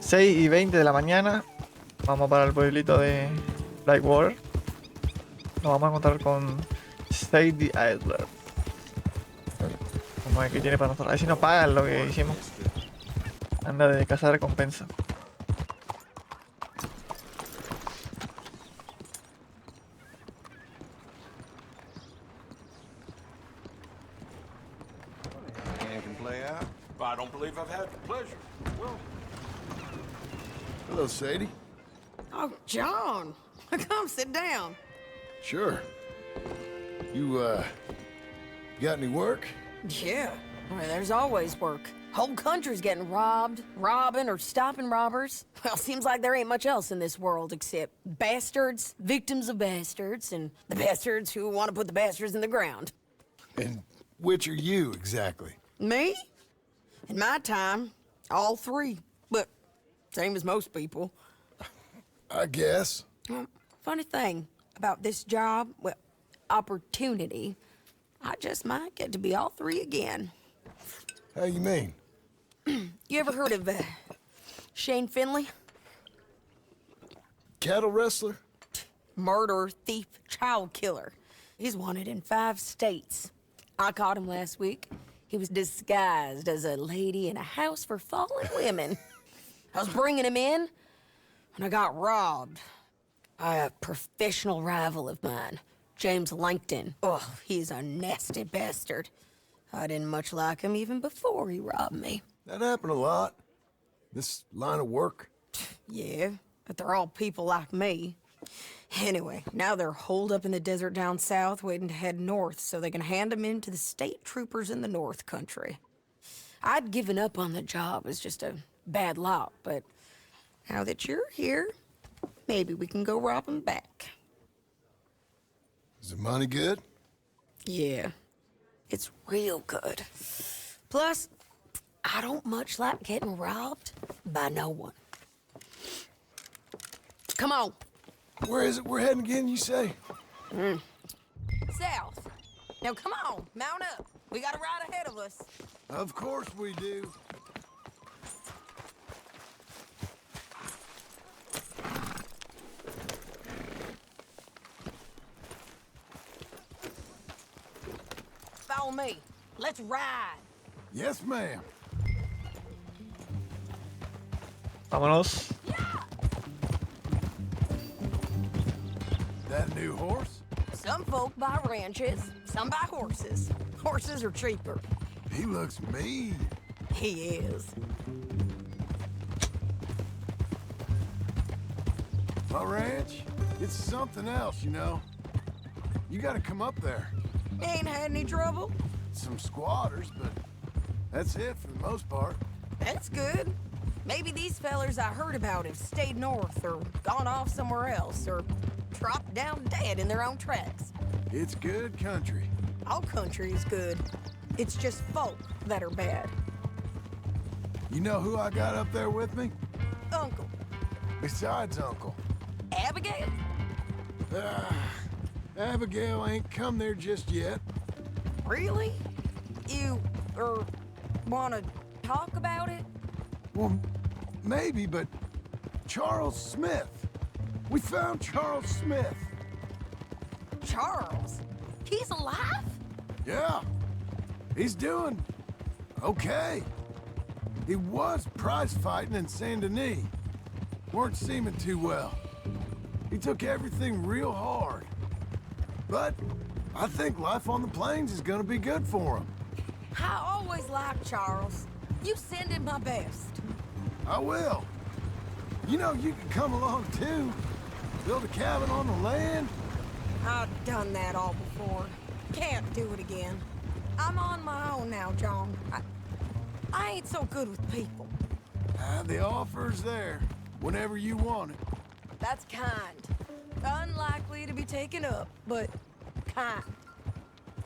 6:20 de la mañana. Vamos para el pueblito de Blackwater. Nos vamos a encontrar con Sadie Idler. Vamos a ver qué tiene para nosotros. A ver si nos pagan lo que hicimos. Anda de casa de recompensa. I don't believe I've had the pleasure. Well, hello, Sadie. Oh, John. Come sit down. Sure. You got any work? Yeah. Well, there's always work. Whole country's getting robbed, robbing, or stopping robbers. Well, seems like there ain't much else in this world except bastards, victims of bastards, and the bastards who want to put the bastards in the ground. And which are you, exactly? Me? In my time, all three. But same as most people. I guess. Funny thing about this job, well, opportunity, I just might get to be all three again. How you mean? You ever heard of Shane Finley? Cattle wrestler? Murderer, thief, child killer. He's wanted in 5 states. I caught him last week. He was disguised as a lady in a house for fallen women. I was bringing him in, and I got robbed by a professional rival of mine, James Langton. Oh, he's a nasty bastard. I didn't much like him even before he robbed me. That happened a lot. This line of work. Yeah, but they're all people like me. Anyway, now they're holed up in the desert down south, waiting to head north so they can hand them in to the state troopers in the north country. I'd given up on the job as just a bad lot, but now that you're here, maybe we can go rob them back. Is the money good? Yeah, it's real good. Plus, I don't much like getting robbed by no one. Come on. Where is it we're heading again, you say? South. Now come on, mount up. We got a ride ahead of us. Of course we do. Follow me. Let's ride. Yes, ma'am. Vámonos. That new horse? Some folk buy ranches, some buy horses. Horses are cheaper. He looks mean. He is. My ranch, it's something else, you know. You gotta come up there. Ain't had any trouble? Some squatters, but that's it for the most part. That's good. Maybe these fellers I heard about have stayed north or gone off somewhere else or dropped down dead in their own tracks. It's good country. All country is good. It's just folk that are bad. You know who I got up there with me? Uncle. Besides Uncle. Abigail? Abigail ain't come there just yet. Really? You, wanna talk about it? Well, maybe, but Charles Smith. We found Charles Smith. Charles? He's alive? Yeah. He's doing okay. He was prize fighting in Saint Denis. Weren't seeming too well. He took everything real hard. But I think life on the plains is gonna be good for him. I always liked Charles. You send him my best. I will. You know, you can come along too. Build a cabin on the land. I've done that all before. Can't do it again. I'm on my own now, John. I ain't so good with people. The offer's there, whenever you want it. That's kind. Unlikely to be taken up, but kind.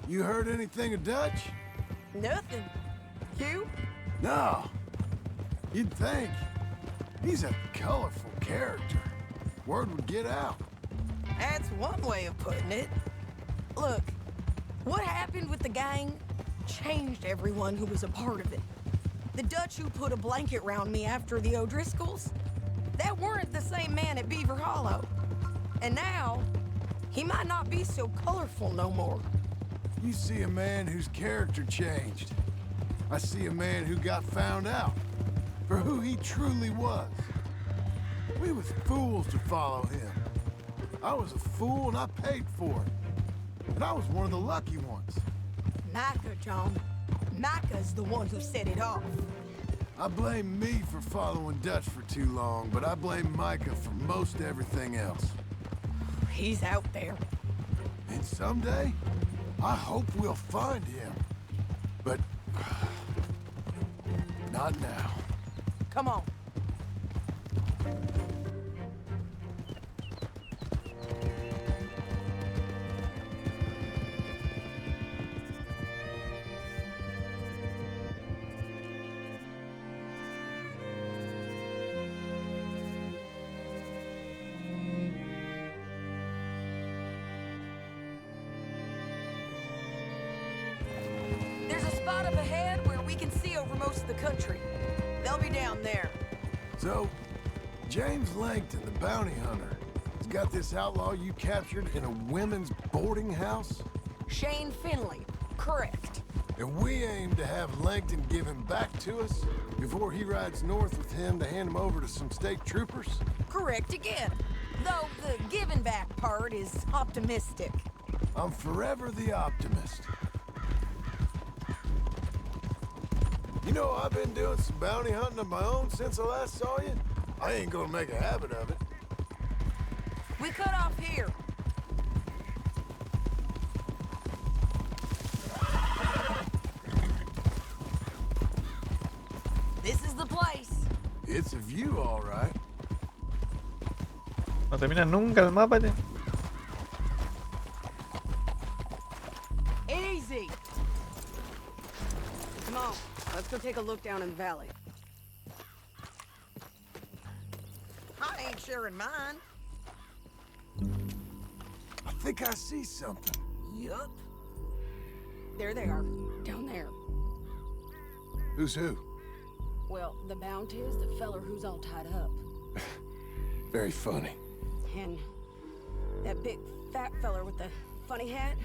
You heard anything of Dutch? Nothing. You? No. You'd think. He's a colorful character. Word would get out. That's one way of putting it. Look, what happened with the gang changed everyone who was a part of it. The Dutch who put a blanket round me after the O'Driscolls, that weren't the same man at Beaver Hollow. And now, he might not be so colorful no more. You see a man whose character changed. I see a man who got found out for who he truly was. We was fools to follow him. I was a fool and I paid for it. And I was one of the lucky ones. Micah, John. Micah's the one who set it off. I blame me for following Dutch for too long, but I blame Micah for most everything else. He's out there. And someday, I hope we'll find him. But not now. Come on. There's a spot up ahead where we can see over most of the country. They'll be down there. So, James Langton, the bounty hunter, has got this outlaw you captured in a women's boarding house? Shane Finley, correct. And we aim to have Langton give him back to us before he rides north with him to hand him over to some state troopers? Correct again. Though the giving back part is optimistic. I'm forever the optimist. You know, I've been doing some bounty hunting of my own since I last saw you. I ain't gonna make a habit of it. We cut off here. This is the place. It's a view, all right. No termina nunca el mapa, tío. Easy. Come on, let's go take a look down in the valley. I ain't sharing mine. I think I see something. Yup. There they are, down there. Who's who? Well, the bounty is the feller who's all tied up. Very funny. And that big fat feller with the funny hat,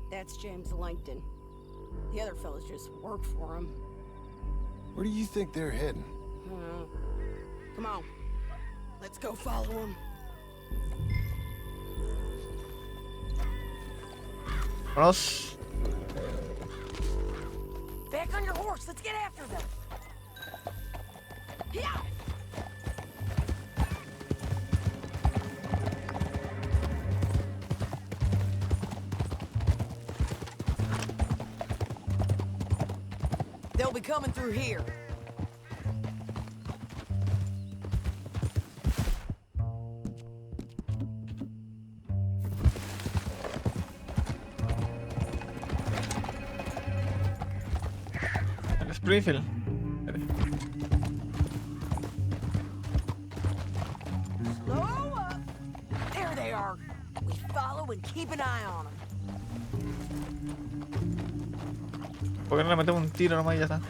that's James Langton. The other fellas just work for him. Where do you think they're heading? Come on, let's go follow him. Vámonos. Back on your horse, let's get after them. Yeah. They'll be coming through here. El Springfield. Slow up. There they are. We follow and keep an eye on them. ¿Por qué no le metemos un tiro nomás y ya está?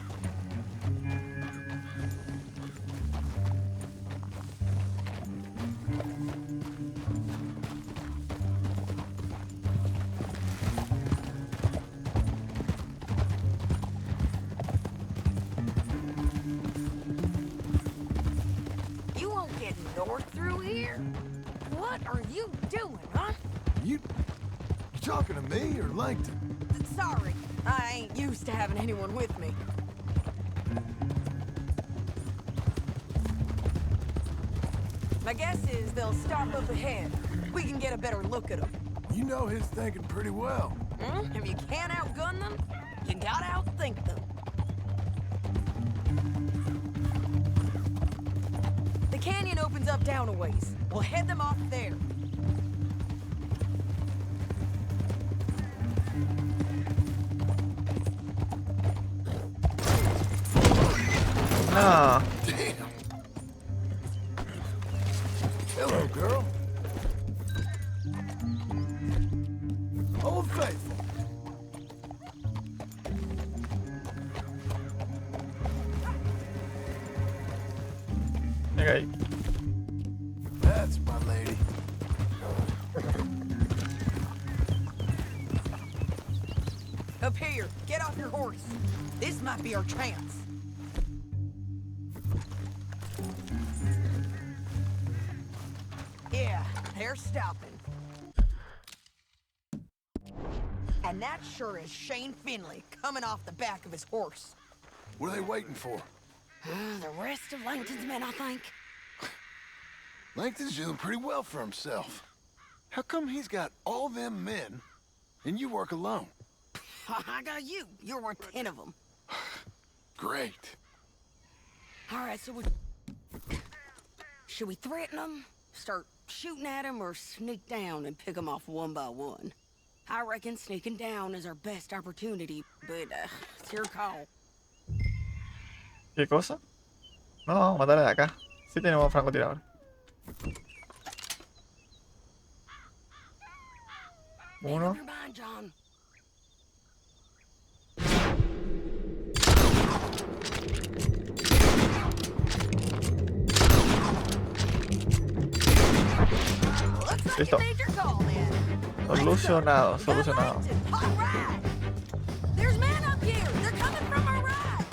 You won't get north through here. What are you doing, huh? You talking to me or Langton? Sorry, I ain't used to having anyone with me. My guess is they'll stop up ahead. We can get a better look at them. You know his thinking pretty well. If you can't outgun them, you gotta outthink them. The canyon opens up down a ways. We'll head them off there. No. Damn. Hello, girl. Old Faithful. Venga ahí. That's my lady. Up here, get off your horse. This might be our chance. Yeah, they're stopping. And that sure is Shane Finley coming off the back of his horse. What are they waiting for? The rest of Langton's men, I think. Langton's doing pretty well for himself. How come he's got all them men and you work alone? I got you. You're worth 10 of them. Great. All right, so should we threaten them, start shooting at them, or sneak down and pick them off one by one? I reckon sneaking down is our best opportunity, but it's your call. ¿Qué cosa? No, vamos a matarle de acá. Sí tenemos francotirador. Make Uno. up your mind, John. Looks like Listo. you made your call, then. Solucionado, solucionado. All right. There's men up here. They're coming from our right.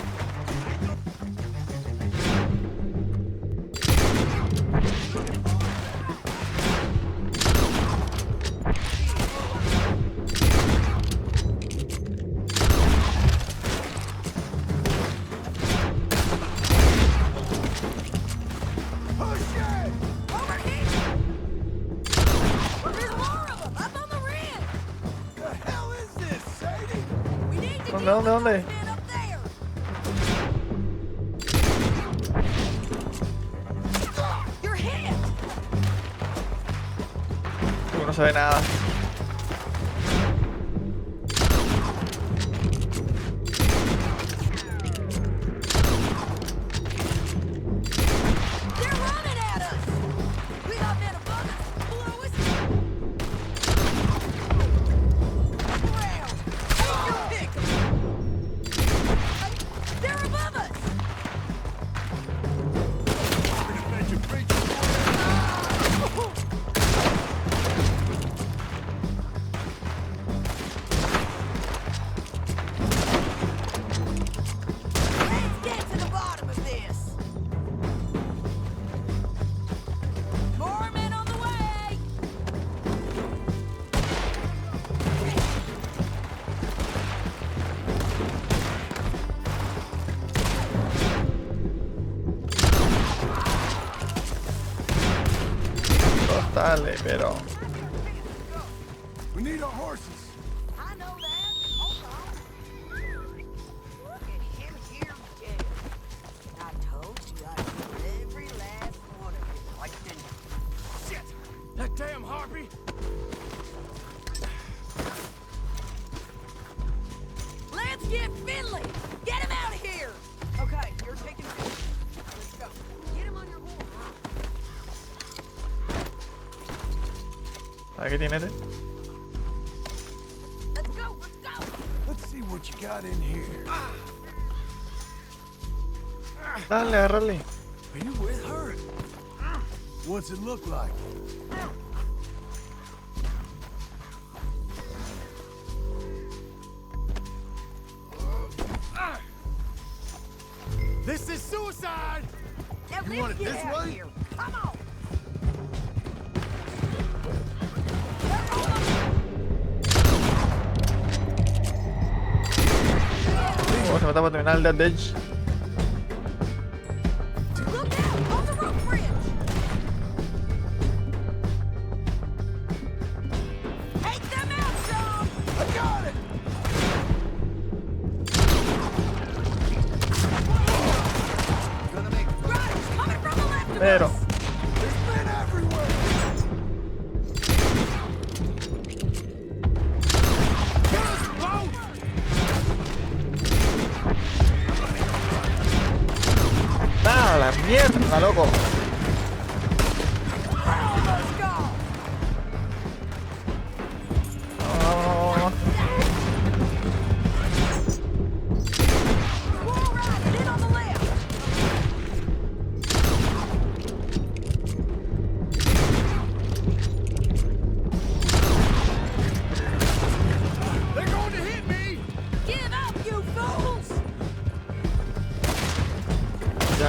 Push it! Over here. There's more of them up on the ridge. The hell is this, Sadie? We need to ¿Dónde, deal dónde, with dónde? those men up there. You're hit. No se ve nada. They're running at us. We got men above us, below us. Around. Take your pick. They're above us. Let's get to the bottom of this. More men on the way. Dale, pero. We need our horses. I know that. Hold on. Look at him here dead. I told you I'd kill every last one of you. Like Shit! That damn harpy! Let's get Finley. Get him out of here. Okay, you're taking Finley. Let's go. Get him on your horse. ¿Aquí tiene este? Let's go. Let's go. Let's see what you got in here. Dale, agarrarle. Are you with her? What's it look like? This is suicide! Now You let's want it get this out of way? here. Come on. Vamos a matar para terminar el Dead Edge. Look out on the roof bridge. Take them out, Sean. I got it! Riders coming from the left of Pero. us. There's men everywhere! Kill us both! ¡Ah, la mierda, loco! Almost gone. Vamos, vamos, vamos. Squirrel riders in on the left.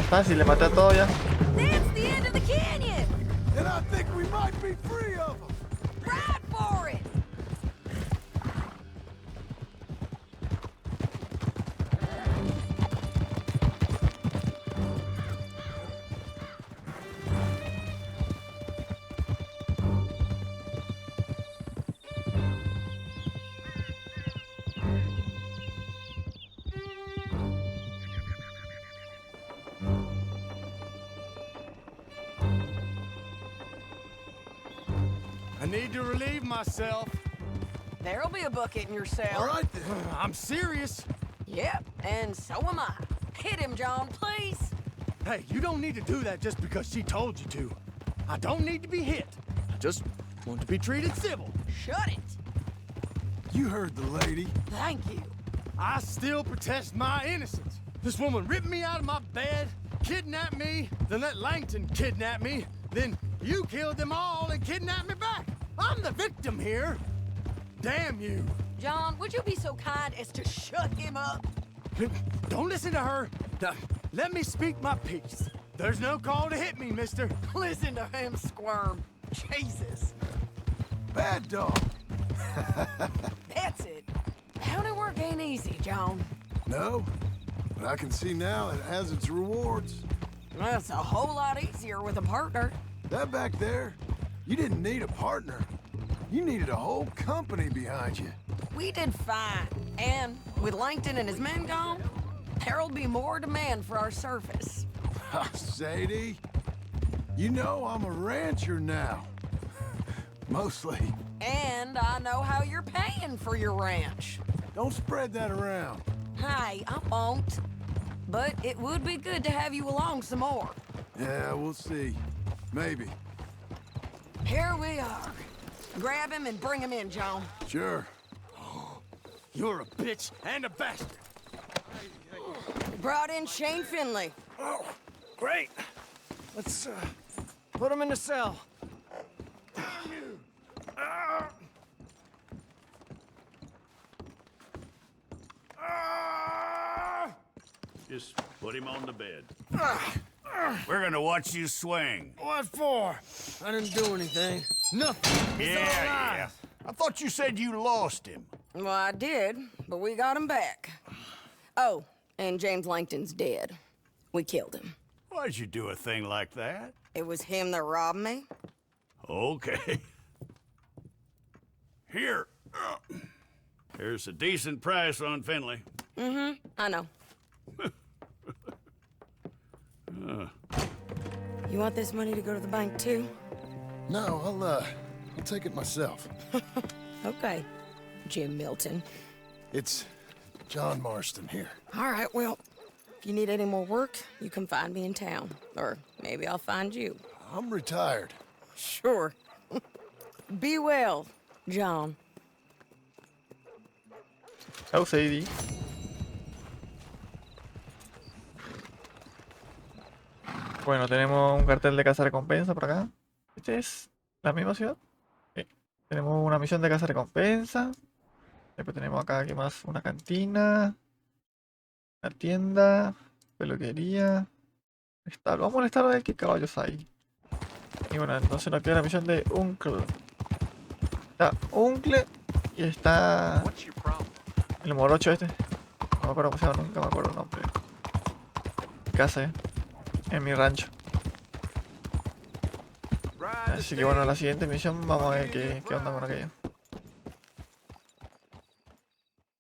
está, si le maté a todos ya. That's the end of the canyon! And I think we might be free of them. Ride for it! I need to relieve myself. There'll be a bucket in your cell. All right then. I'm serious. Yep, and so am I. Hit him, John, please. Hey, you don't need to do that just because she told you to. I don't need to be hit. I just want to be treated civil. Shut it. You heard the lady. Thank you. I still protest my innocence. This woman ripped me out of my bed, kidnapped me, then let Langton kidnap me, then you killed them all and kidnapped me back. I'm the victim here. Damn you. John, would you be so kind as to shut him up? Don't listen to her. Let me speak my piece. There's no call to hit me, mister. Listen to him squirm. Jesus. Bad dog. That's it. County work ain't easy, John. No, but I can see now it has its rewards. That's a whole lot easier with a partner. That back there, you didn't need a partner. You needed a whole company behind you. We did fine. And with Langton and his men gone, there'll be more demand for our service. Sadie, you know I'm a rancher now. Mostly. And I know how you're paying for your ranch. Don't spread that around. Hey, I won't. But it would be good to have you along some more. Yeah, we'll see. Maybe. Here we are. Grab him and bring him in, John. Sure. You're a bitch and a bastard. Brought in Shane Finley. Oh, great. Let's put him in the cell. Just put him on the bed. We're gonna watch you swing. What for? I didn't do anything. Nothing. He's all alive. I thought you said you lost him. Well, I did, but we got him back. Oh, and James Langton's dead. We killed him. Why'd you do a thing like that? It was him that robbed me. Okay. Here. Here's a decent price on Finley. I know. You want this money to go to the bank, too? No, I'll take it myself. Okay, Jim Milton. It's John Marston here. All right, well, if you need any more work, you can find me in town. Or maybe I'll find you. I'm retired. Sure. Be well, John. Chao, Sadie. Bueno, tenemos un cartel de caza-recompensa por acá. ¿Este es la misma ciudad? Sí. Tenemos una misión de caza-recompensa. Después tenemos acá, ¿qué más? Una cantina. Una tienda. Peluquería. Establo. Vamos al establo de qué caballos hay. Y bueno, entonces nos queda la misión de Uncle. Está Uncle y está el morocho este. No me acuerdo cómo se llama, nunca me acuerdo el nombre. Casa, en mi rancho. Así que bueno, la siguiente misión vamos a ver qué onda con aquello.